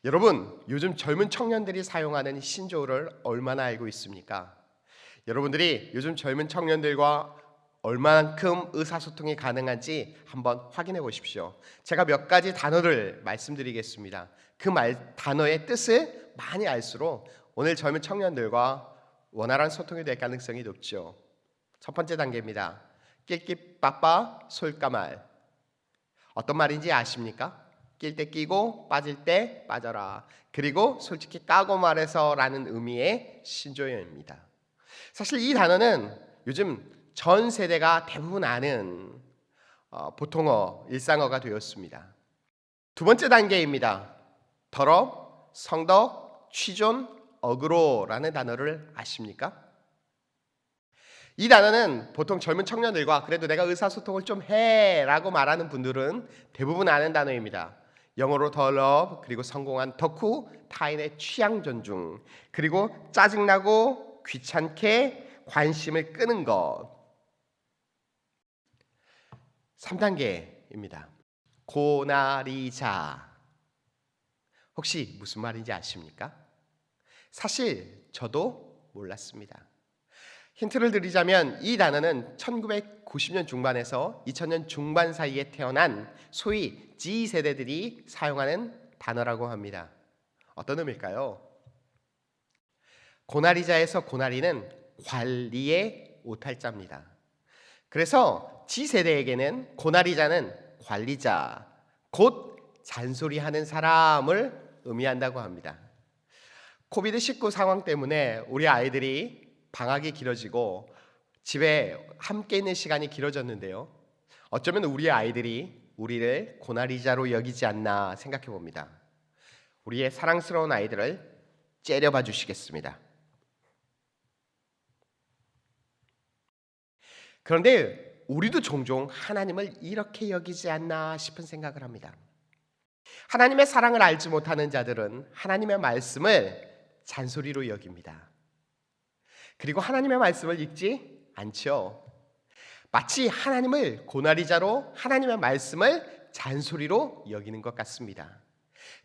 여러분, 요즘 젊은 청년들이 사용하는 신조어를 얼마나 알고 있습니까? 여러분들이 요즘 젊은 청년들과 얼만큼 의사소통이 가능한지 한번 확인해 보십시오. 제가 몇 가지 단어를 말씀드리겠습니다. 그 단어의 뜻을 많이 알수록 오늘 젊은 청년들과 원활한 소통이 될 가능성이 높죠. 첫 번째 단계입니다. 낄끼빠빠 솔까말. 어떤 말인지 아십니까? 낄 때 끼고 빠질 때 빠져라. 그리고 솔직히 까고 말해서 라는 의미의 신조어입니다. 사실 이 단어는 요즘 전 세대가 대부분 아는 보통어, 일상어가 되었습니다. 두 번째 단계입니다. 더럽, 성덕, 취존, 어그로라는 단어를 아십니까? 이 단어는 보통 젊은 청년들과 그래도 내가 의사소통을 좀 해라고 말하는 분들은 대부분 아는 단어입니다. 영어로 더 love, 그리고 성공한 덕후, 타인의 취향 존중, 그리고 짜증나고 귀찮게 관심을 끄는 것. 3단계입니다. 고나리자. 혹시 무슨 말인지 아십니까? 사실 저도 몰랐습니다. 힌트를 드리자면 이 단어는 1990년 중반에서 2000년 중반 사이에 태어난 소위 G세대들이 사용하는 단어라고 합니다. 어떤 의미일까요? 고나리자에서 고나리는 관리의 오탈자입니다. 그래서 G세대에게는 고나리자는 관리자, 곧 잔소리하는 사람을 의미한다고 합니다. 코비드-19 상황 때문에 우리 아이들이 방학이 길어지고 집에 함께 있는 시간이 길어졌는데요. 어쩌면 우리 아이들이 우리를 고나리자로 여기지 않나 생각해 봅니다. 우리의 사랑스러운 아이들을 째려봐 주시겠습니다. 그런데 우리도 종종 하나님을 이렇게 여기지 않나 싶은 생각을 합니다. 하나님의 사랑을 알지 못하는 자들은 하나님의 말씀을 잔소리로 여깁니다. 그리고 하나님의 말씀을 읽지 않죠. 마치 하나님을 고나리자로 하나님의 말씀을 잔소리로 여기는 것 같습니다.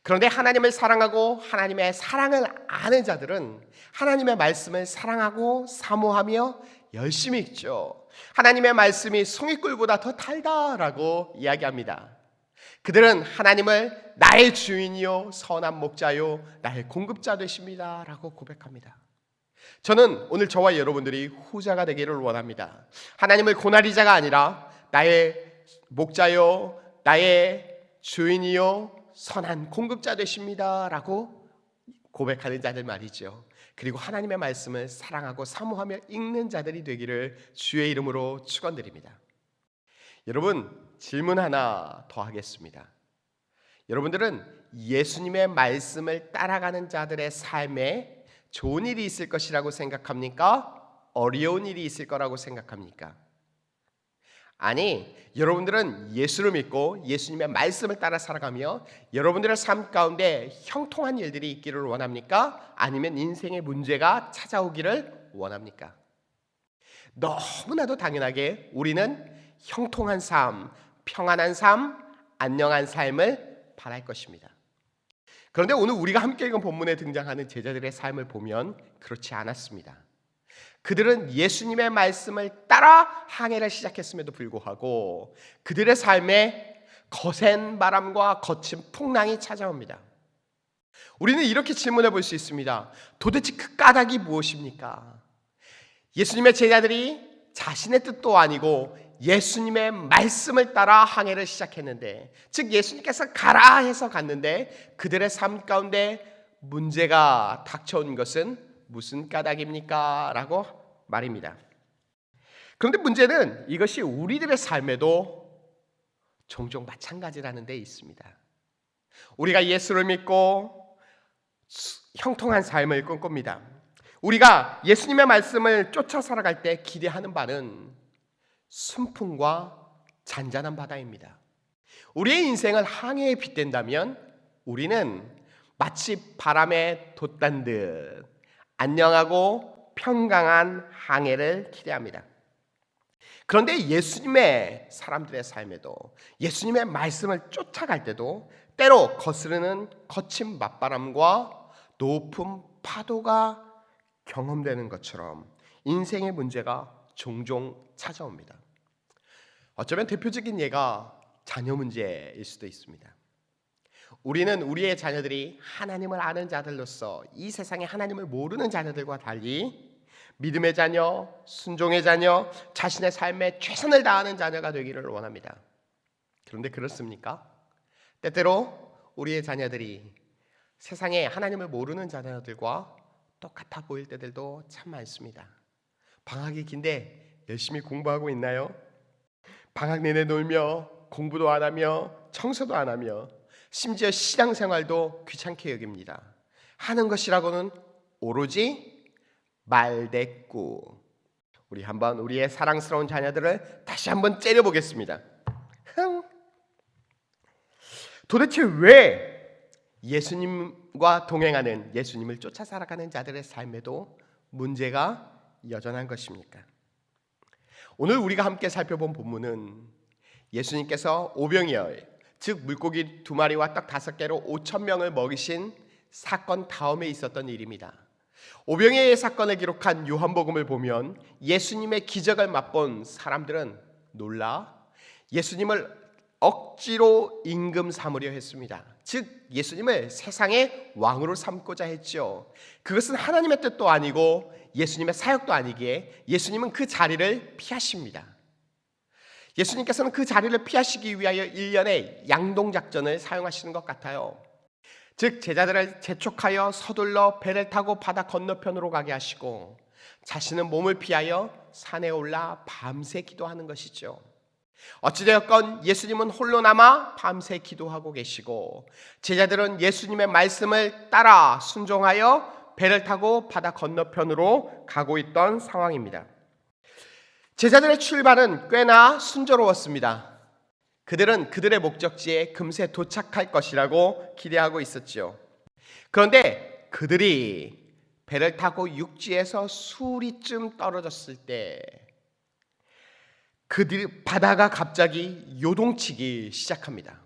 그런데 하나님을 사랑하고 하나님의 사랑을 아는 자들은 하나님의 말씀을 사랑하고 사모하며 열심히 읽죠. 하나님의 말씀이 송이꿀보다 더 달다라고 이야기합니다. 그들은 하나님을 나의 주인이요 선한 목자요 나의 공급자 되십니다 라고 고백합니다. 저는 오늘 저와 여러분들이 후자가 되기를 원합니다. 하나님을 고나리자가 아니라 나의 목자요 나의 주인이요 선한 공급자 되십니다 라고 고백하는 자들 말이죠. 그리고 하나님의 말씀을 사랑하고 사모하며 읽는 자들이 되기를 주의 이름으로 축원드립니다. 여러분, 질문 하나 더 하겠습니다. 여러분들은 예수님의 말씀을 따라가는 자들의 삶에 좋은 일이 있을 것이라고 생각합니까? 어려운 일이 있을 거라고 생각합니까? 아니, 여러분들은 예수를 믿고 예수님의 말씀을 따라 살아가며 여러분들의 삶 가운데 형통한 일들이 있기를 원합니까? 아니면 인생의 문제가 찾아오기를 원합니까? 너무나도 당연하게 우리는 형통한 삶, 평안한 삶, 안녕한 삶을 바랄 것입니다. 그런데 오늘 우리가 함께 읽은 본문에 등장하는 제자들의 삶을 보면 그렇지 않았습니다. 그들은 예수님의 말씀을 따라 항해를 시작했음에도 불구하고 그들의 삶에 거센 바람과 거친 풍랑이 찾아옵니다. 우리는 이렇게 질문해 볼 수 있습니다. 도대체 그 까닭이 무엇입니까? 예수님의 제자들이 자신의 뜻도 아니고 예수님의 말씀을 따라 항해를 시작했는데, 즉 예수님께서 가라 해서 갔는데 그들의 삶 가운데 문제가 닥쳐온 것은 무슨 까닭입니까? 라고 말입니다. 그런데 문제는 이것이 우리들의 삶에도 종종 마찬가지라는 데 있습니다. 우리가 예수를 믿고 형통한 삶을 꿈꿉니다. 우리가 예수님의 말씀을 쫓아 살아갈 때 기대하는 바는 순풍과 잔잔한 바다입니다. 우리의 인생을 항해에 빗댄다면 우리는 마치 바람에 돛단 듯 안녕하고 평강한 항해를 기대합니다. 그런데 예수님의 사람들의 삶에도 예수님의 말씀을 쫓아갈 때도 때로 거스르는 거친 맞바람과 높은 파도가 경험되는 것처럼 인생의 문제가 종종 찾아옵니다. 어쩌면 대표적인 예가 자녀 문제일 수도 있습니다. 우리는 우리의 자녀들이 하나님을 아는 자들로서 이 세상에 하나님을 모르는 자녀들과 달리 믿음의 자녀, 순종의 자녀, 자신의 삶에 최선을 다하는 자녀가 되기를 원합니다. 그런데 그렇습니까? 때때로 우리의 자녀들이 세상에 하나님을 모르는 자녀들과 똑같아 보일 때들도 참 많습니다. 방학이 긴데 열심히 공부하고 있나요? 방학 내내 놀며 공부도 안 하며 청소도 안 하며 심지어 신앙생활도 귀찮게 여깁니다. 하는 것이라고는 오로지 말대꾸. 우리 한번 우리의 사랑스러운 자녀들을 다시 한번 째려보겠습니다. 도대체 왜 예수님과 동행하는 예수님을 쫓아 살아가는 자들의 삶에도 문제가 여전한 것입니까? 오늘 우리가 함께 살펴본 본문은 예수님께서 오병이어 즉 물고기 2마리와 떡 5개로 5,000명을 먹이신 사건 다음에 있었던 일입니다. 오병이어의 사건을 기록한 요한복음을 보면 예수님의 기적을 맛본 사람들은 놀라 예수님을 억지로 임금 삼으려 했습니다. 즉 예수님을 세상의 왕으로 삼고자 했죠. 그것은 하나님의 뜻도 아니고 예수님의 사역도 아니기에 예수님은 그 자리를 피하십니다. 예수님께서는 그 자리를 피하시기 위하여 일련의 양동작전을 사용하시는 것 같아요. 즉 제자들을 재촉하여 서둘러 배를 타고 바다 건너편으로 가게 하시고 자신은 몸을 피하여 산에 올라 밤새 기도하는 것이죠. 어찌되었건 예수님은 홀로 남아 밤새 기도하고 계시고 제자들은 예수님의 말씀을 따라 순종하여 배를 타고 바다 건너편으로 가고 있던 상황입니다. 제자들의 출발은 꽤나 순조로웠습니다. 그들은 그들의 목적지에 금세 도착할 것이라고 기대하고 있었지요. 그런데 그들이 배를 타고 육지에서 수리쯤 떨어졌을 때 바다가 갑자기 요동치기 시작합니다.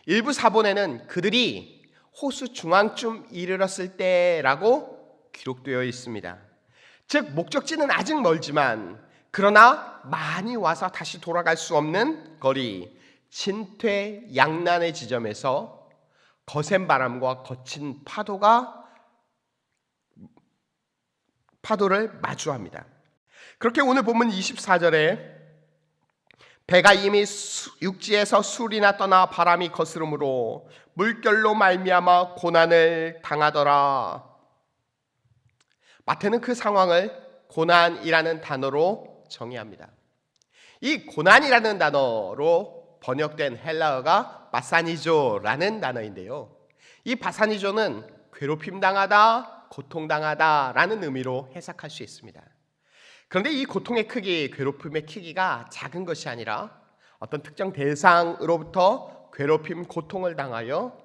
일부 사본에는 그들이 호수 중앙쯤 이르렀을 때라고 기록되어 있습니다. 즉 목적지는 아직 멀지만 그러나 많이 와서 다시 돌아갈 수 없는 거리, 진퇴양난의 지점에서 거센 바람과 거친 파도를 마주합니다. 그렇게 오늘 본문 24절에 배가 이미 육지에서 술이나 떠나 바람이 거스름으로 물결로 말미암아 고난을 당하더라. 마태는 그 상황을 고난이라는 단어로 정의합니다. 이 고난이라는 단어로 번역된 헬라어가 바사니조라는 단어인데요. 이 바사니조는 괴롭힘 당하다, 고통당하다라는 의미로 해석할 수 있습니다. 그런데 이 고통의 크기, 괴롭힘의 크기가 작은 것이 아니라 어떤 특정 대상으로부터 괴롭힘, 고통을 당하여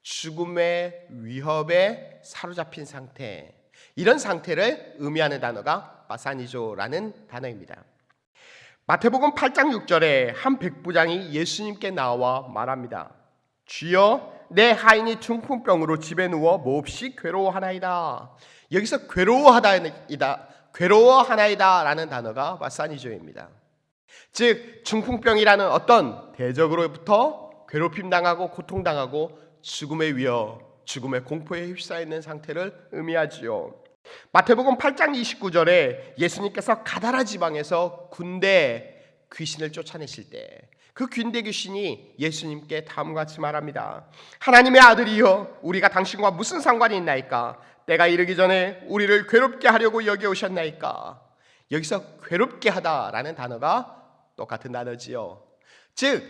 죽음의 위협에 사로잡힌 상태, 이런 상태를 의미하는 단어가 바사니조라는 단어입니다. 마태복음 8장 6절에 한 백부장이 예수님께 나와 말합니다. 주여, 내 하인이 중풍병으로 집에 누워 몹시 괴로워하나이다. 여기서 괴로워하나이다라는 단어가 바사니조입니다. 즉 중풍병이라는 어떤 대적으로부터 괴롭힘 당하고 고통당하고 죽음의 위협, 죽음의 공포에 휩싸이는 상태를 의미하지요. 마태복음 8장 29절에 예수님께서 가다라 지방에서 군대 귀신을 쫓아내실 때 그 군대 귀신이 예수님께 다음과 같이 말합니다. 하나님의 아들이여, 우리가 당신과 무슨 상관이 있나이까? 때가 이르기 전에 우리를 괴롭게 하려고 여기 오셨나이까? 여기서 괴롭게 하다라는 단어가 똑같은 단어지요. 즉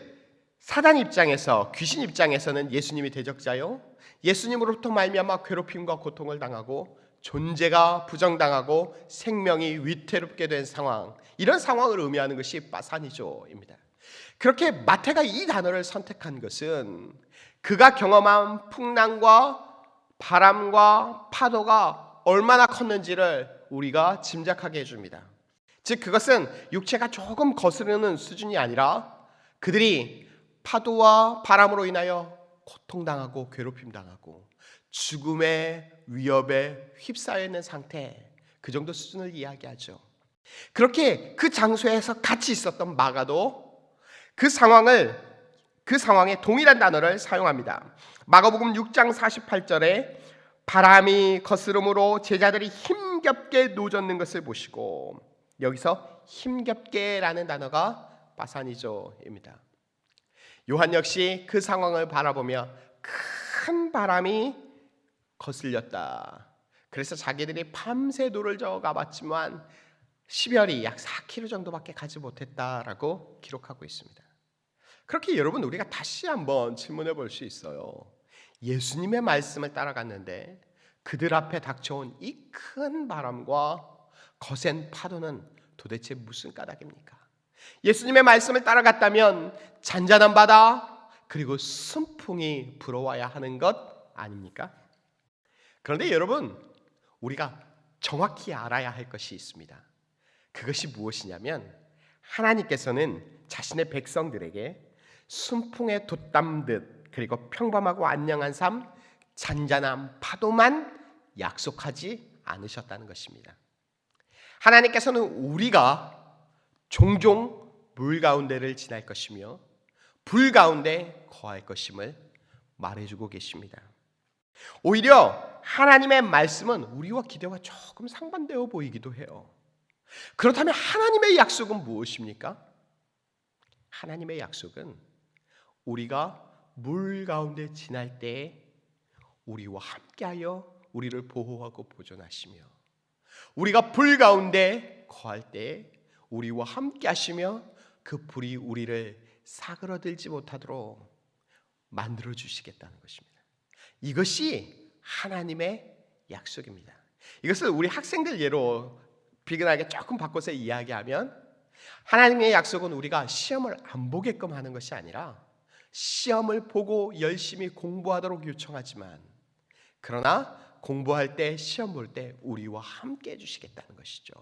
사단 입장에서, 귀신 입장에서는 예수님이 대적자요, 예수님으로부터 말미암아 괴롭힘과 고통을 당하고 존재가 부정당하고 생명이 위태롭게 된 상황, 이런 상황을 의미하는 것이 바사니조입니다. 그렇게 마태가 이 단어를 선택한 것은 그가 경험한 풍랑과 바람과 파도가 얼마나 컸는지를 우리가 짐작하게 해줍니다. 즉 그것은 육체가 조금 거스르는 수준이 아니라 그들이 파도와 바람으로 인하여 고통당하고 괴롭힘당하고 죽음의 위협에 휩싸여 있는 상태, 그 정도 수준을 이야기하죠. 그렇게 그 장소에서 같이 있었던 마가도 그 상황에 동일한 단어를 사용합니다. 마가복음 6장 48절에 바람이 거스름으로 제자들이 힘겹게 노젓는 것을 보시고, 여기서 힘겹게라는 단어가 바사니조입니다. 요한 역시 그 상황을 바라보며 큰 바람이 거슬렸다. 그래서 자기들이 밤새 노를 저어 가봤지만 시별이 약 4km 정도밖에 가지 못했다라고 기록하고 있습니다. 그렇게 여러분, 우리가 다시 한번 질문해 볼 수 있어요. 예수님의 말씀을 따라갔는데 그들 앞에 닥쳐온 이 큰 바람과 거센 파도는 도대체 무슨 까닭입니까? 예수님의 말씀을 따라갔다면 잔잔한 바다 그리고 순풍이 불어와야 하는 것 아닙니까? 그런데 여러분, 우리가 정확히 알아야 할 것이 있습니다. 그것이 무엇이냐면 하나님께서는 자신의 백성들에게 순풍에 돛담듯 그리고 평범하고 안녕한 삶, 잔잔한 파도만 약속하지 않으셨다는 것입니다. 하나님께서는 우리가 종종 물 가운데를 지날 것이며 불 가운데 거할 것임을 말해주고 계십니다. 오히려 하나님의 말씀은 우리와 기대와 조금 상반되어 보이기도 해요. 그렇다면 하나님의 약속은 무엇입니까? 하나님의 약속은 우리가 물 가운데 지날 때 우리와 함께하여 우리를 보호하고 보존하시며, 우리가 불 가운데 거할 때 우리와 함께하시며 그 불이 우리를 사그러들지 못하도록 만들어 주시겠다는 것입니다. 이것이 하나님의 약속입니다. 이것을 우리 학생들 예로 비근하게 조금 바꿔서 이야기하면, 하나님의 약속은 우리가 시험을 안 보게끔 하는 것이 아니라 시험을 보고 열심히 공부하도록 요청하지만, 그러나 공부할 때 시험 볼 때 우리와 함께 해주시겠다는 것이죠.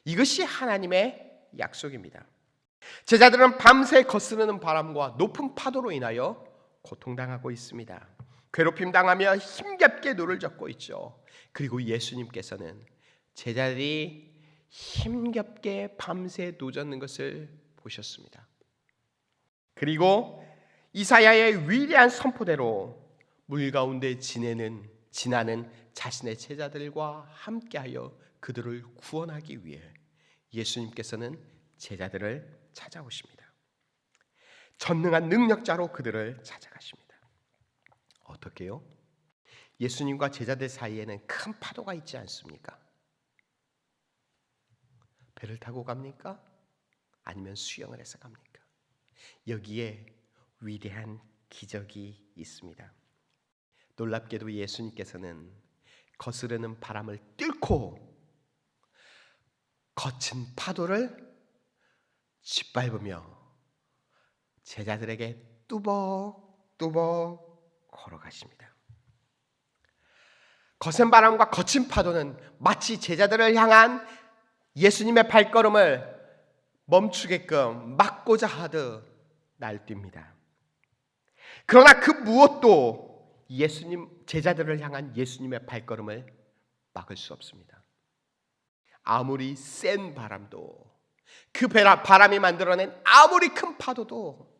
이것이 하나님의 약속입니다. 제자들은 밤새 거스르는 바람과 높은 파도로 인하여 고통당하고 있습니다. 괴롭힘 당하며 힘겹게 노를 젓고 있죠. 그리고 예수님께서는 제자들이 힘겹게 밤새 노젓는 것을 보셨습니다. 그리고 이사야의 위대한 선포대로 물 가운데 지나는 자신의 제자들과 함께하여 그들을 구원하기 위해 예수님께서는 제자들을 찾아오십니다. 전능한 능력자로 그들을 찾아가십니다. 어떻게요? 예수님과 제자들 사이에는 큰 파도가 있지 않습니까? 배를 타고 갑니까? 아니면 수영을 해서 갑니까? 여기에 위대한 기적이 있습니다. 놀랍게도 예수님께서는 거스르는 바람을 뚫고 거친 파도를 짓밟으며 제자들에게 뚜벅뚜벅 걸어가십니다. 거센 바람과 거친 파도는 마치 제자들을 향한 예수님의 발걸음을 멈추게끔 막고자 하듯 날뜁니다. 그러나 그 무엇도 제자들을 향한 예수님의 발걸음을 막을 수 없습니다. 아무리 센 바람도, 그 바람이 만들어낸 아무리 큰 파도도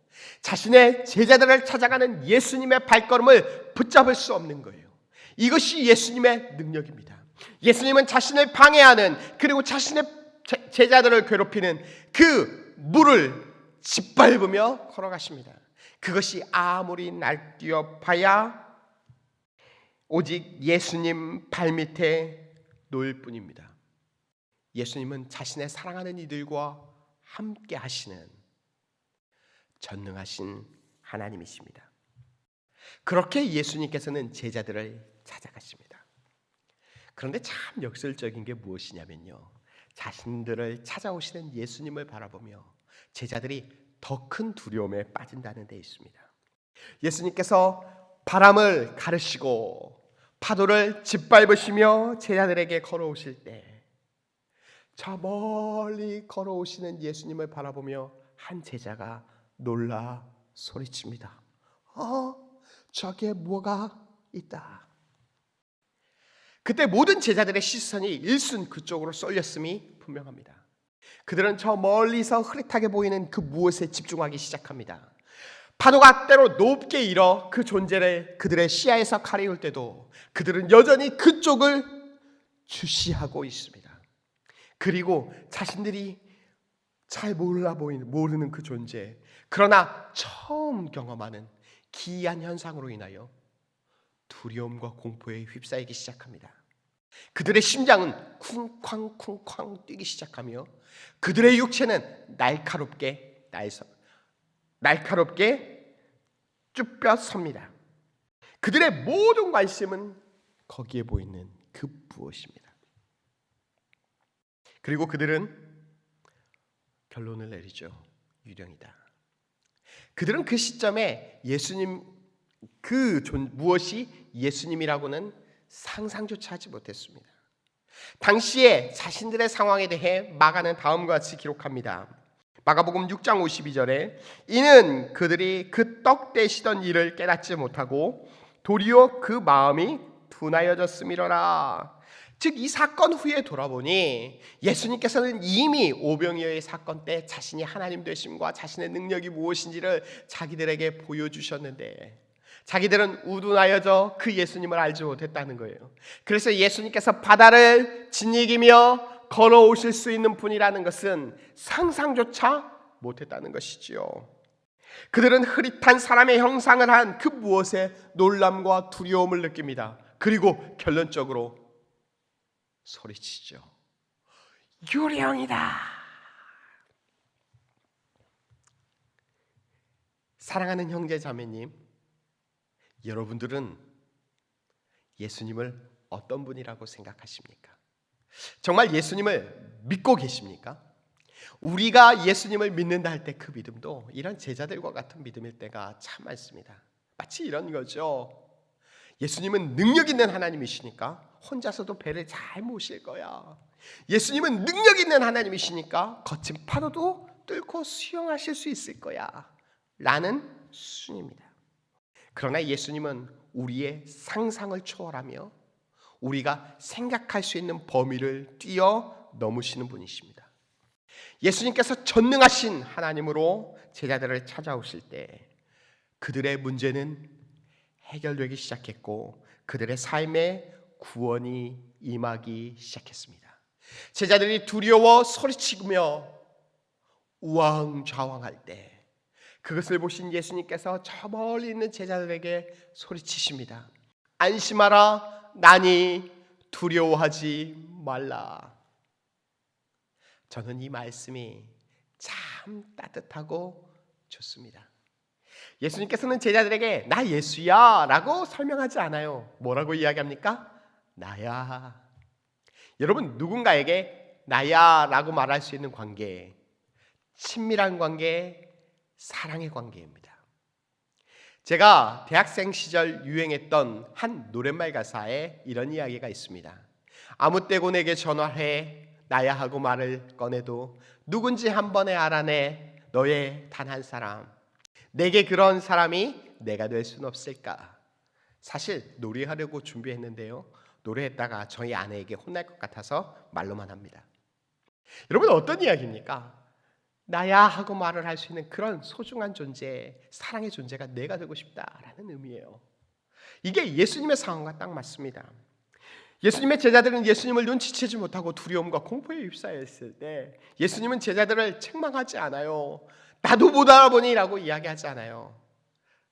자신의 제자들을 찾아가는 예수님의 발걸음을 붙잡을 수 없는 거예요. 이것이 예수님의 능력입니다. 예수님은 자신을 방해하는, 그리고 자신의 제자들을 괴롭히는 그 물을 짓밟으며 걸어가십니다. 그것이 아무리 날뛰어 봐야 오직 예수님 발밑에 놓일 뿐입니다. 예수님은 자신의 사랑하는 이들과 함께 하시는 전능하신 하나님이십니다. 그렇게 예수님께서는 제자들을 찾아가십니다. 그런데 참 역설적인 게 무엇이냐면요, 자신들을 찾아오시는 예수님을 바라보며 제자들이 더 큰 두려움에 빠진다는 데 있습니다. 예수님께서 바람을 가르시고 파도를 짓밟으시며 제자들에게 걸어오실 때 저 멀리 걸어오시는 예수님을 바라보며 한 제자가 놀라 소리칩니다. 저게 뭐가 있다. 그때 모든 제자들의 시선이 일순 그쪽으로 쏠렸음이 분명합니다. 그들은 저 멀리서 흐릿하게 보이는 그 무엇에 집중하기 시작합니다. 파도가 때로 높게 일어 그 존재를 그들의 시야에서 가리울 때도 그들은 여전히 그쪽을 주시하고 있습니다. 그리고 자신들이 잘 모르는 그 존재, 그러나 처음 경험하는 기이한 현상으로 인하여 두려움과 공포에 휩싸이기 시작합니다. 그들의 심장은 쿵쾅쿵쾅 뛰기 시작하며 그들의 육체는 날카롭게 쭈뼛 섭니다. 그들의 모든 관심은 거기에 보이는 그 무엇입니다. 그리고 그들은 결론을 내리죠. 유령이다. 그들은 그 시점에 무엇이 예수님이라고는 상상조차 하지 못했습니다. 당시에 자신들의 상황에 대해 마가는 다음과 같이 기록합니다. 마가복음 6장 52절에 이는 그들이 그 떡 떼시던 일을 깨닫지 못하고 도리어 그 마음이 둔하여졌음이로라. 즉 이 사건 후에 돌아보니 예수님께서는 이미 오병이어의 사건 때 자신이 하나님 되심과 자신의 능력이 무엇인지를 자기들에게 보여주셨는데 자기들은 우둔하여져 그 예수님을 알지 못했다는 거예요. 그래서 예수님께서 바다를 짓이기며 걸어오실 수 있는 분이라는 것은 상상조차 못했다는 것이지요. 그들은 흐릿한 사람의 형상을 한 그 무엇에 놀람과 두려움을 느낍니다. 그리고 결론적으로 소리치죠. 유령이다. 사랑하는 형제 자매님, 여러분들은 예수님을 어떤 분이라고 생각하십니까? 정말 예수님을 믿고 계십니까? 우리가 예수님을 믿는다 할 때 그 믿음도 이런 제자들과 같은 믿음일 때가 참 많습니다. 마치 이런 거죠. 예수님은 능력 있는 하나님이시니까 혼자서도 배를 잘 모실 거야. 예수님은 능력 있는 하나님이시니까 거친 파도도 뚫고 수영하실 수 있을 거야. 라는 수준입니다. 그러나 예수님은 우리의 상상을 초월하며 우리가 생각할 수 있는 범위를 뛰어넘으시는 분이십니다. 예수님께서 전능하신 하나님으로 제자들을 찾아오실 때 그들의 문제는 해결되기 시작했고 그들의 삶에 구원이 임하기 시작했습니다. 제자들이 두려워 소리치며 우왕좌왕할 때 그것을 보신 예수님께서 저 멀리 있는 제자들에게 소리치십니다. 안심하라, 나니 두려워하지 말라. 저는 이 말씀이 참 따뜻하고 좋습니다. 예수님께서는 제자들에게 나 예수야 라고 설명하지 않아요. 뭐라고 이야기합니까? 나야. 여러분, 누군가에게 나야 라고 말할 수 있는 관계, 친밀한 관계, 사랑의 관계입니다. 제가 대학생 시절 유행했던 한 노랫말 가사에 이런 이야기가 있습니다. 아무 때고 내게 전화해 나야 하고 말을 꺼내도 누군지 한 번에 알아내 너의 단 한 사람. 내게 그런 사람이 내가 될 수는 없을까? 사실 노래하려고 준비했는데요. 노래했다가 저희 아내에게 혼날 것 같아서 말로만 합니다. 여러분, 어떤 이야기입니까? 나야 하고 말을 할 수 있는 그런 소중한 존재, 사랑의 존재가 내가 되고 싶다라는 의미예요. 이게 예수님의 상황과 딱 맞습니다. 예수님의 제자들은 예수님을 눈치채지 못하고 두려움과 공포에 휩싸였을 때 예수님은 제자들을 책망하지 않아요. 나도 못 알아보니라고 이야기하지 않아요.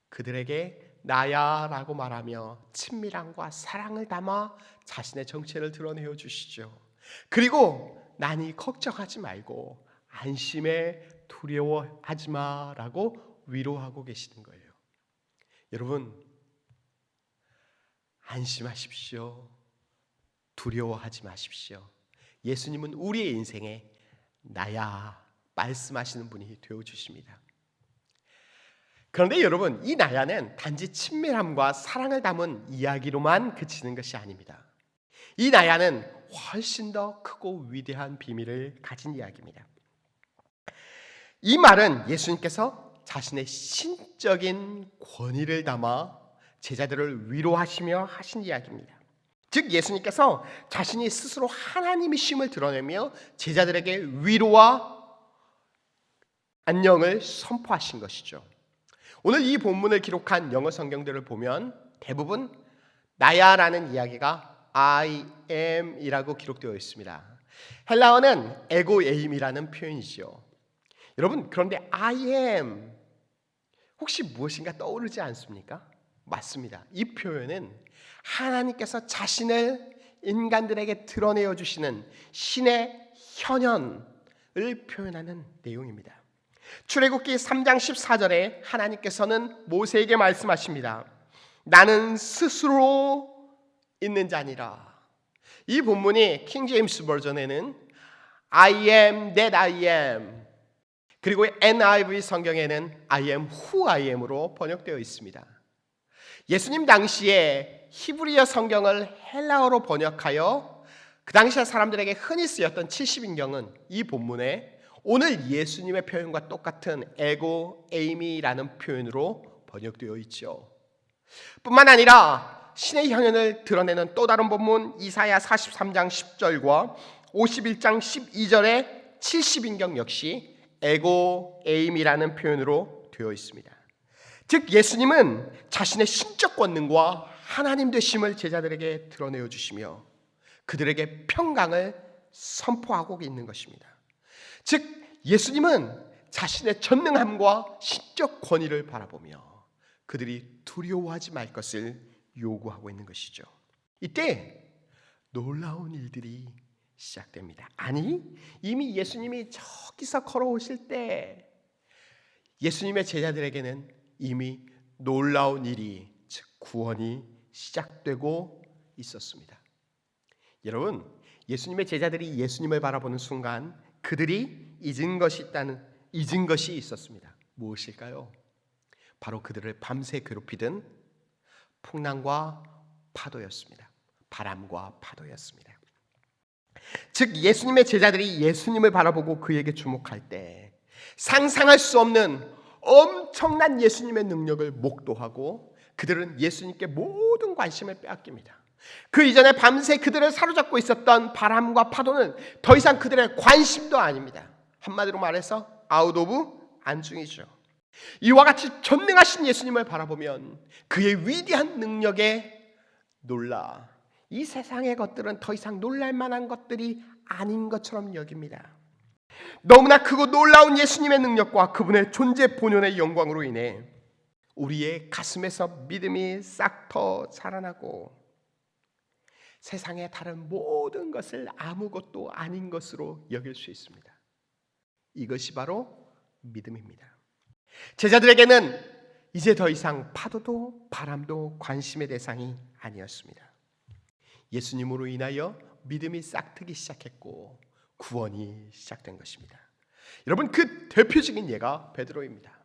그들에게 나야 라고 말하며 친밀함과 사랑을 담아 자신의 정체를 드러내어 주시죠. 그리고 나니 걱정하지 말고 안심해, 두려워하지 마라고 위로하고 계시는 거예요. 여러분, 안심하십시오. 두려워하지 마십시오. 예수님은 우리의 인생에 나야 말씀하시는 분이 되어주십니다. 그런데 여러분, 이 나야는 단지 친밀함과 사랑을 담은 이야기로만 그치는 것이 아닙니다. 이 나야는 훨씬 더 크고 위대한 비밀을 가진 이야기입니다. 이 말은 예수님께서 자신의 신적인 권위를 담아 제자들을 위로하시며 하신 이야기입니다. 즉 예수님께서 자신이 스스로 하나님이심을 드러내며 제자들에게 위로와 안녕을 선포하신 것이죠. 오늘 이 본문을 기록한 영어 성경들을 보면 대부분 나야라는 이야기가 I am 이라고 기록되어 있습니다. 헬라어는 에고 에임이라는 표현이죠. 여러분, 그런데 I am 혹시 무엇인가 떠오르지 않습니까? 맞습니다. 이 표현은 하나님께서 자신을 인간들에게 드러내어 주시는 신의 현현을 표현하는 내용입니다. 출애굽기 3장 14절에 하나님께서는 모세에게 말씀하십니다. 나는 스스로 있는 자니라. 이 본문이 킹 제임스 버전에는 I am that I am, 그리고 NIV 성경에는 I am who I am으로 번역되어 있습니다. 예수님 당시에 히브리어 성경을 헬라어로 번역하여 그 당시에 사람들에게 흔히 쓰였던 70인경은 이 본문에 오늘 예수님의 표현과 똑같은 에고 에이미라는 표현으로 번역되어 있죠. 뿐만 아니라 신의 현현을 드러내는 또 다른 본문 이사야 43장 10절과 51장 12절의 70인경 역시 에고 에임이라는 표현으로 되어 있습니다. 즉 예수님은 자신의 신적 권능과 하나님 되심을 제자들에게 드러내어 주시며 그들에게 평강을 선포하고 있는 것입니다. 즉 예수님은 자신의 전능함과 신적 권위를 바라보며 그들이 두려워하지 말 것을 요구하고 있는 것이죠. 이때 놀라운 일들이 시작됩니다. 아니, 이미 예수님이 저기서 걸어오실 때 예수님의 제자들에게는 이미 놀라운 일이, 즉 구원이 시작되고 있었습니다. 여러분, 예수님의 제자들이 예수님을 바라보는 순간 그들이 잊은 것이 있었습니다. 무엇일까요? 바로 그들을 밤새 괴롭히던 풍랑과 파도였습니다. 바람과 파도였습니다. 즉 예수님의 제자들이 예수님을 바라보고 그에게 주목할 때 상상할 수 없는 엄청난 예수님의 능력을 목도하고 그들은 예수님께 모든 관심을 빼앗깁니다. 그 이전에 밤새 그들을 사로잡고 있었던 바람과 파도는 더 이상 그들의 관심도 아닙니다. 한마디로 말해서 아웃 오브 안중이죠. 이와 같이 전능하신 예수님을 바라보면 그의 위대한 능력에 놀라 이 세상의 것들은 더 이상 놀랄 만한 것들이 아닌 것처럼 여깁니다. 너무나 크고 놀라운 예수님의 능력과 그분의 존재 본연의 영광으로 인해 우리의 가슴에서 믿음이 싹 터 자라나고 세상의 다른 모든 것을 아무것도 아닌 것으로 여길 수 있습니다. 이것이 바로 믿음입니다. 제자들에게는 이제 더 이상 파도도 바람도 관심의 대상이 아니었습니다. 예수님으로 인하여 믿음이 싹트기 시작했고 구원이 시작된 것입니다. 여러분, 그 대표적인 예가 베드로입니다.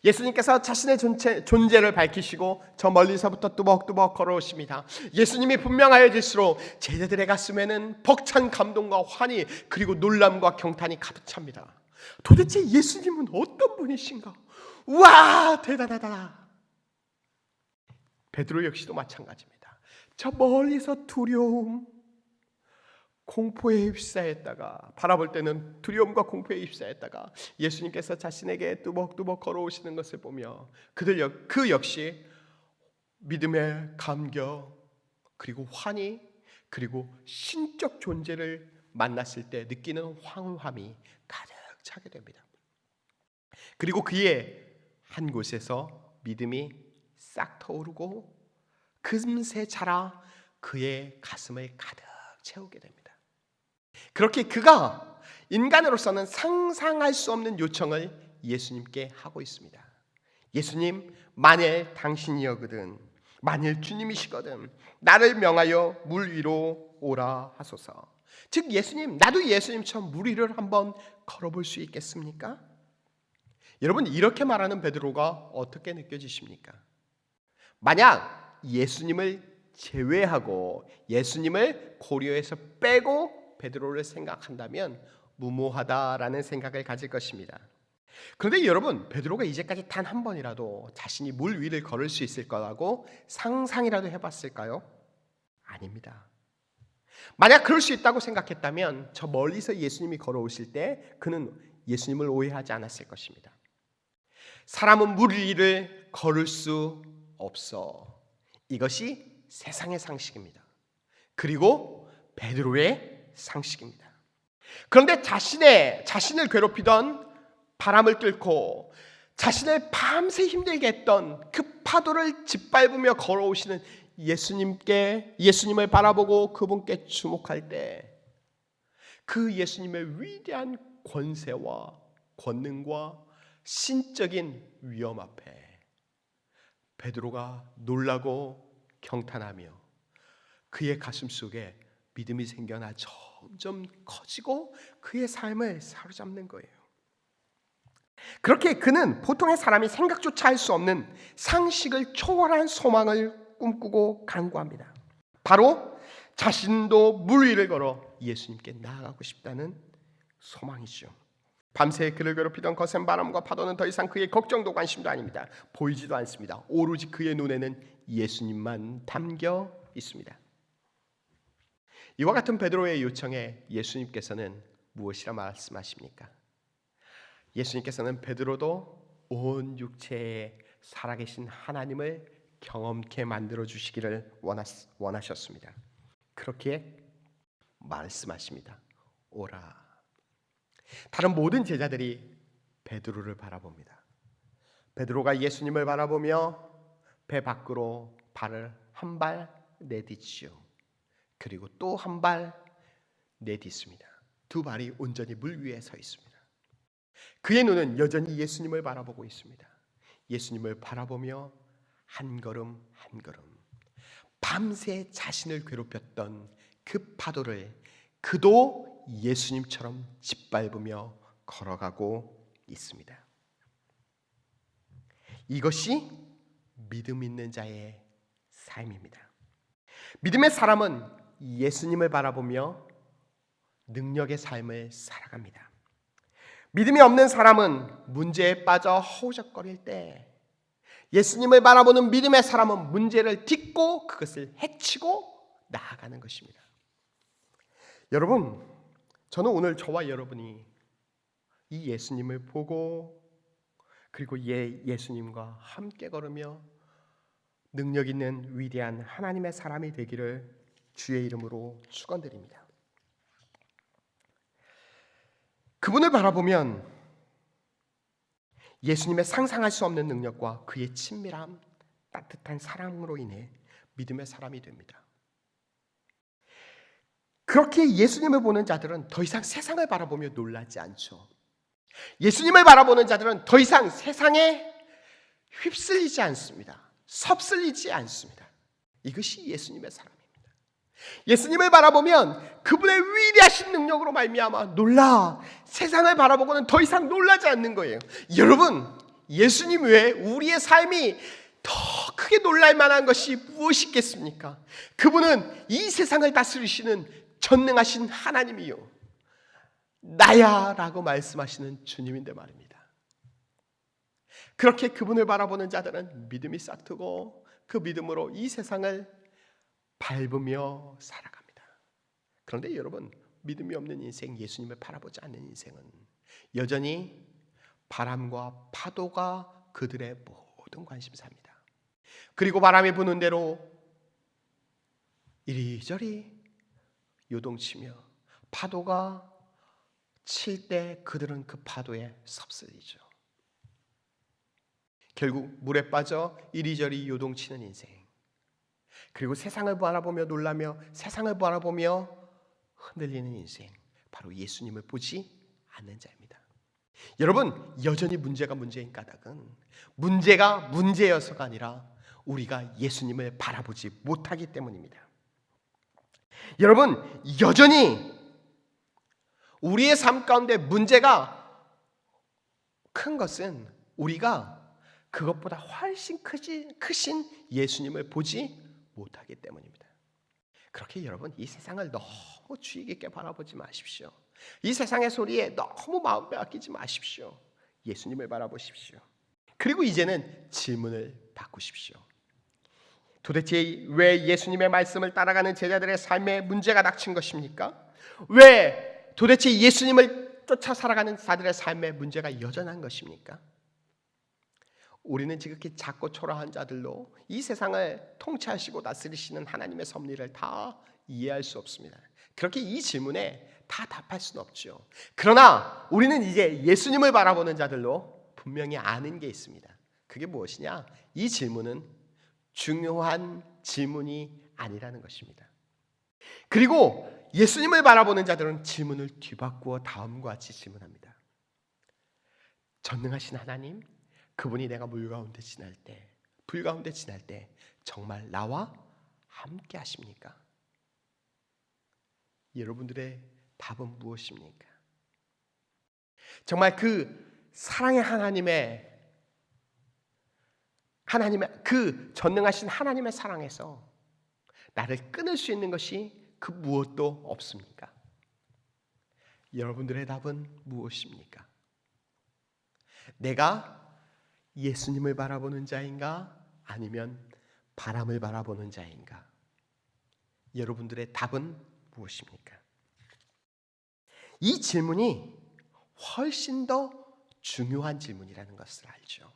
예수님께서 자신의 존재를 밝히시고 저 멀리서부터 뚜벅뚜벅 걸어오십니다. 예수님이 분명하여질수록 제자들의 가슴에는 벅찬 감동과 환희 그리고 놀람과 경탄이 가득 찹니다. 도대체 예수님은 어떤 분이신가? 우와, 대단하다. 베드로 역시도 마찬가지입니다. 저 멀리서 두려움, 공포에 휩싸였다가 바라볼 때는 두려움과 공포에 휩싸였다가 예수님께서 자신에게 뚜벅뚜벅 걸어오시는 것을 보며 그 역시 믿음의 감격 그리고 환희 그리고 신적 존재를 만났을 때 느끼는 황홀함이 가득 차게 됩니다. 그리고 그의 한 곳에서 믿음이 싹 터오르고 금세 자라 그의 가슴을 가득 채우게 됩니다. 그렇게 그가 인간으로서는 상상할 수 없는 요청을 예수님께 하고 있습니다. 예수님, 만일 당신이여거든, 만일 주님이시거든 나를 명하여 물 위로 오라 하소서. 즉 예수님, 나도 예수님처럼 물 위를 한번 걸어볼 수 있겠습니까? 여러분, 이렇게 말하는 베드로가 어떻게 느껴지십니까? 만약 예수님을 제외하고 예수님을 고려해서 빼고 베드로를 생각한다면 무모하다라는 생각을 가질 것입니다. 그런데 여러분, 베드로가 이제까지 단 한 번이라도 자신이 물 위를 걸을 수 있을 거라고 상상이라도 해봤을까요? 아닙니다. 만약 그럴 수 있다고 생각했다면 저 멀리서 예수님이 걸어오실 때 그는 예수님을 오해하지 않았을 것입니다. 사람은 물 위를 걸을 수 없어. 이것이 세상의 상식입니다. 그리고 베드로의 상식입니다. 그런데 자신을 괴롭히던 바람을 뚫고 자신을 밤새 힘들게 했던 그 파도를 짓밟으며 걸어오시는 예수님을 바라보고 그분께 주목할 때 그 예수님의 위대한 권세와 권능과 신적인 위엄 앞에 베드로가 놀라고 경탄하며 그의 가슴 속에 믿음이 생겨나 점점 커지고 그의 삶을 사로잡는 거예요. 그렇게 그는 보통의 사람이 생각조차 할 수 없는 상식을 초월한 소망을 꿈꾸고 간구합니다. 바로 자신도 물 위를 걸어 예수님께 나아가고 싶다는 소망이죠. 밤새 그를 괴롭히던 거센 바람과 파도는 더 이상 그의 걱정도 관심도 아닙니다. 보이지도 않습니다. 오로지 그의 눈에는 예수님만 담겨 있습니다. 이와 같은 베드로의 요청에 예수님께서는 무엇이라 말씀하십니까? 예수님께서는 베드로도 온 육체에 살아계신 하나님을 경험케 만들어 주시기를 원하셨습니다. 그렇게 말씀하십니다. 오라. 다른 모든 제자들이 베드로를 바라봅니다. 베드로가 예수님을 바라보며 배 밖으로 발을 한 발 내딛지요. 그리고 또 한 발 내딛습니다. 두 발이 온전히 물 위에 서 있습니다. 그의 눈은 여전히 예수님을 바라보고 있습니다. 예수님을 바라보며 한 걸음 한 걸음 밤새 자신을 괴롭혔던 그 파도를 그도 예수님처럼 짓밟으며 걸어가고 있습니다. 이것이 믿음 있는 자의 삶입니다. 믿음의 사람은 예수님을 바라보며 능력의 삶을 살아갑니다. 믿음이 없는 사람은 문제에 빠져 허우적거릴 때 예수님을 바라보는 믿음의 사람은 문제를 딛고 그것을 헤치고 나아가는 것입니다. 여러분, 저는 오늘 저와 여러분이 이 예수님을 보고 그리고 예수님과 함께 걸으며 능력 있는 위대한 하나님의 사람이 되기를 주의 이름으로 축원드립니다. 그분을 바라보면 예수님의 상상할 수 없는 능력과 그의 친밀함, 따뜻한 사랑으로 인해 믿음의 사람이 됩니다. 그렇게 예수님을 보는 자들은 더 이상 세상을 바라보며 놀라지 않죠. 예수님을 바라보는 자들은 더 이상 세상에 휩쓸리지 않습니다. 섭쓸리지 않습니다. 이것이 예수님의 사람입니다. 예수님을 바라보면 그분의 위대하신 능력으로 말미암아 놀라 세상을 바라보고는 더 이상 놀라지 않는 거예요. 여러분, 예수님 외에 우리의 삶이 더 크게 놀랄 만한 것이 무엇이 있겠습니까? 그분은 이 세상을 다스리시는 전능하신 하나님이요 나야 라고 말씀하시는 주님인데 말입니다. 그렇게 그분을 바라보는 자들은 믿음이 싹트고 그 믿음으로 이 세상을 밟으며 살아갑니다. 그런데 여러분, 믿음이 없는 인생, 예수님을 바라보지 않는 인생은 여전히 바람과 파도가 그들의 모든 관심사입니다. 그리고 바람이 부는 대로 이리저리 요동치며 파도가 칠 때 그들은 그 파도에 섭쓸리죠. 결국 물에 빠져 이리저리 요동치는 인생, 그리고 세상을 바라보며 놀라며 세상을 바라보며 흔들리는 인생, 바로 예수님을 보지 않는 자입니다. 여러분, 여전히 문제가 문제인 까닭은 문제가 문제여서가 아니라 우리가 예수님을 바라보지 못하기 때문입니다. 여러분, 여전히 우리의 삶 가운데 문제가 큰 것은 우리가 그것보다 훨씬 크신 예수님을 보지 못하기 때문입니다. 그렇게 여러분 이 세상을 너무 주의 깊게 바라보지 마십시오. 이 세상의 소리에 너무 마음 빼앗기지 마십시오. 예수님을 바라보십시오. 그리고 이제는 질문을 바꾸십시오. 도대체 왜 예수님의 말씀을 따라가는 제자들의 삶에 문제가 닥친 것입니까? 왜 도대체 예수님을 쫓아 살아가는 자들의 삶에 문제가 여전한 것입니까? 우리는 지극히 작고 초라한 자들로 이 세상을 통치하시고 다스리시는 하나님의 섭리를 다 이해할 수 없습니다. 그렇게 이 질문에 다 답할 수는 없죠. 그러나 우리는 이제 예수님을 바라보는 자들로 분명히 아는 게 있습니다. 그게 무엇이냐? 이 질문은 중요한 질문이 아니라는 것입니다. 그리고 예수님을 바라보는 자들은 질문을 뒤바꾸어 다음과 같이 질문합니다. 전능하신 하나님, 그분이 내가 물 가운데 지날 때, 불 가운데 지날 때 정말 나와 함께 하십니까? 여러분들의 답은 무엇입니까? 정말 그 사랑의 하나님의 그 전능하신 하나님의 사랑에서 나를 끊을 수 있는 것이 그 무엇도 없습니까? 여러분들의 답은 무엇입니까? 내가 예수님을 바라보는 자인가? 아니면 바람을 바라보는 자인가? 여러분들의 답은 무엇입니까? 이 질문이 훨씬 더 중요한 질문이라는 것을 알죠.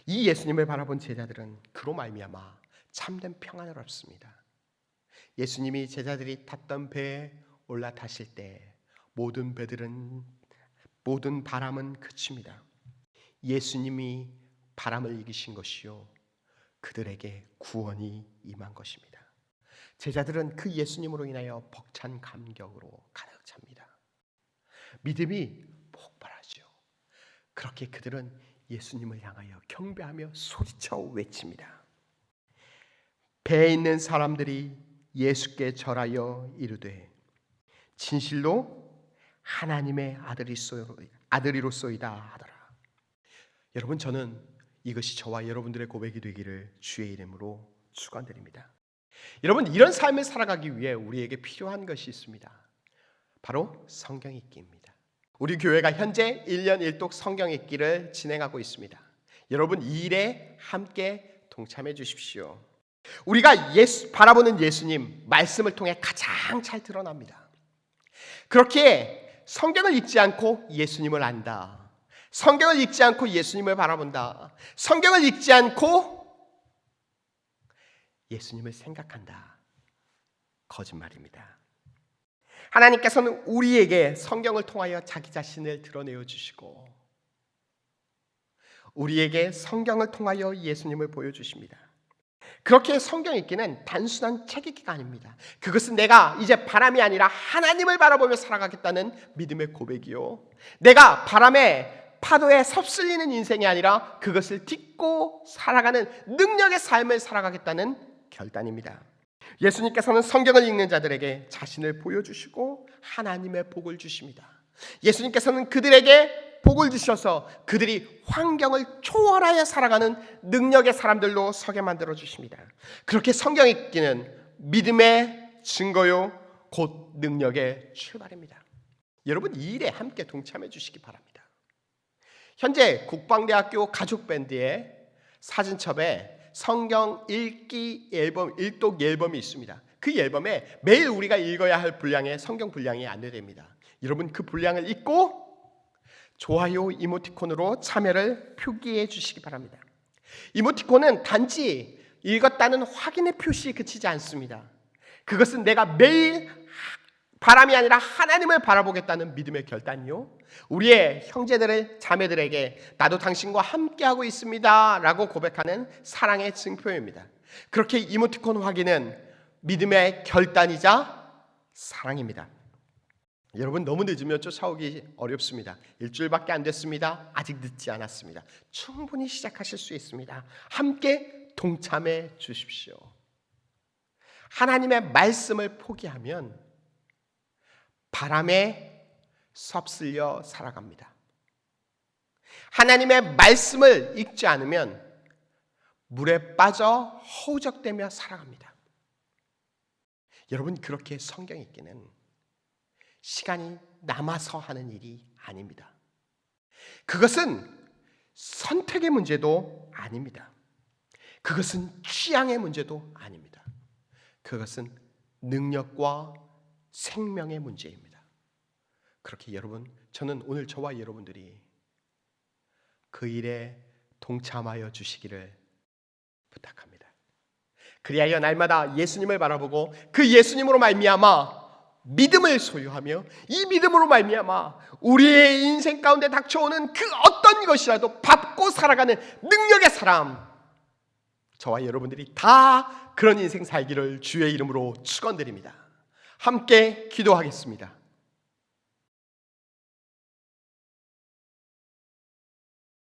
이 예수님을 바라본 제자들은 그로 말미암아 참된 평안을 얻습니다. 예수님이 제자들이 탔던 배에 올라타실 때 모든 바람은 그칩니다. 예수님이 바람을 이기신 것이요 그들에게 구원이 임한 것입니다. 제자들은 그 예수님으로 인하여 벅찬 감격으로 가득 찹니다. 믿음이 폭발하죠. 그렇게 그들은 예수님을 향하여 경배하며 소리쳐 외칩니다. 배에 있는 사람들이 예수께 절하여 이르되 진실로 하나님의 아들이로소이다 하더라. 여러분, 저는 이것이 저와 여러분들의 고백이 되기를 주의 이름으로 축원드립니다. 여러분, 이런 삶을 살아가기 위해 우리에게 필요한 것이 있습니다. 바로 성경 읽기입니다. 우리 교회가 현재 1년 1독 성경 읽기를 진행하고 있습니다. 여러분, 이 일에 함께 동참해 주십시오. 우리가 바라보는 예수님 말씀을 통해 가장 잘 드러납니다. 그렇게 성경을 읽지 않고 예수님을 안다. 성경을 읽지 않고 예수님을 바라본다. 성경을 읽지 않고 예수님을 생각한다. 거짓말입니다. 하나님께서는 우리에게 성경을 통하여 자기 자신을 드러내어 주시고 우리에게 성경을 통하여 예수님을 보여주십니다. 그렇게 성경 읽기는 단순한 책 읽기가 아닙니다. 그것은 내가 이제 바람이 아니라 하나님을 바라보며 살아가겠다는 믿음의 고백이요, 내가 바람에 파도에 섭슬리는 인생이 아니라 그것을 딛고 살아가는 능력의 삶을 살아가겠다는 결단입니다. 예수님께서는 성경을 읽는 자들에게 자신을 보여주시고 하나님의 복을 주십니다. 예수님께서는 그들에게 복을 주셔서 그들이 환경을 초월하여 살아가는 능력의 사람들로 서게 만들어 주십니다. 그렇게 성경 읽기는 믿음의 증거요 곧 능력의 출발입니다. 여러분, 이 일에 함께 동참해 주시기 바랍니다. 현재 국방대학교 가족밴드의 사진첩에 성경 읽기 앨범, 일독 앨범이 있습니다. 그 앨범에 매일 우리가 읽어야 할 분량의 성경 분량이 안내됩니다. 여러분, 그 분량을 읽고 좋아요 이모티콘으로 참여를 표기해 주시기 바랍니다. 이모티콘은 단지 읽었다는 확인의 표시에 그치지 않습니다. 그것은 내가 매일 바람이 아니라 하나님을 바라보겠다는 믿음의 결단이요, 우리의 형제들의 자매들에게 나도 당신과 함께하고 있습니다 라고 고백하는 사랑의 증표입니다. 그렇게 이모티콘 확인은 믿음의 결단이자 사랑입니다. 여러분, 너무 늦으면 쫓아오기 어렵습니다. 일주일밖에 안 됐습니다. 아직 늦지 않았습니다. 충분히 시작하실 수 있습니다. 함께 동참해 주십시오. 하나님의 말씀을 포기하면 바람에 섭슬려 살아갑니다. 하나님의 말씀을 읽지 않으면 물에 빠져 허우적대며 살아갑니다. 여러분, 그렇게 성경 읽기는 시간이 남아서 하는 일이 아닙니다. 그것은 선택의 문제도 아닙니다. 그것은 취향의 문제도 아닙니다. 그것은 능력과 생명의 문제입니다. 그렇게 여러분, 저는 오늘 저와 여러분들이 그 일에 동참하여 주시기를 부탁합니다. 그리하여 날마다 예수님을 바라보고 그 예수님으로 말미암아 믿음을 소유하며 이 믿음으로 말미암아 우리의 인생 가운데 닥쳐오는 그 어떤 것이라도 밟고 살아가는 능력의 사람, 저와 여러분들이 다 그런 인생 살기를 주의 이름으로 축원드립니다. 함께 기도하겠습니다.